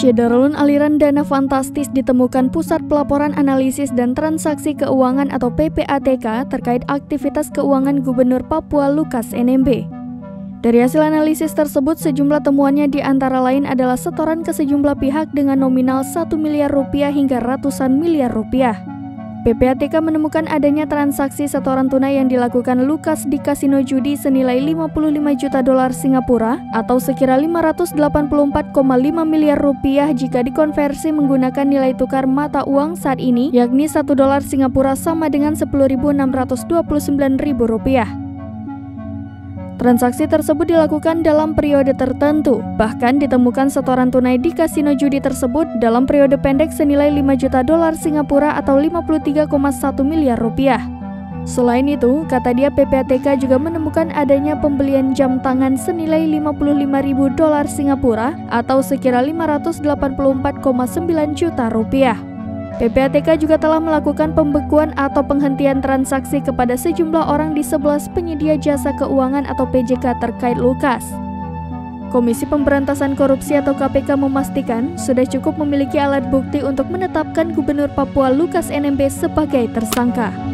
Syederlun aliran dana fantastis ditemukan Pusat Pelaporan Analisis dan Transaksi Keuangan atau PPATK terkait aktivitas keuangan Gubernur Papua Lukas NMB. Dari hasil analisis tersebut, sejumlah temuannya di antara lain adalah setoran ke sejumlah pihak dengan nominal 1 miliar rupiah hingga ratusan miliar rupiah. PPATK menemukan adanya transaksi setoran tunai yang dilakukan Lukas di kasino judi senilai 55 juta dolar Singapura atau sekira 584,5 miliar rupiah jika dikonversi menggunakan nilai tukar mata uang saat ini, yakni 1 dolar Singapura sama dengan 10.629.000 rupiah. Transaksi tersebut dilakukan dalam periode tertentu, bahkan ditemukan setoran tunai di kasino judi tersebut dalam periode pendek senilai 5 juta dolar Singapura atau 53,1 miliar rupiah. Selain itu, kata dia, PPATK juga menemukan adanya pembelian jam tangan senilai 55.000 dolar Singapura atau sekira 584,9 juta rupiah. PPATK juga telah melakukan pembekuan atau penghentian transaksi kepada sejumlah orang di 11 penyedia jasa keuangan atau PJK terkait Lukas. Komisi Pemberantasan Korupsi atau KPK memastikan sudah cukup memiliki alat bukti untuk menetapkan Gubernur Papua Lukas NMB sebagai tersangka.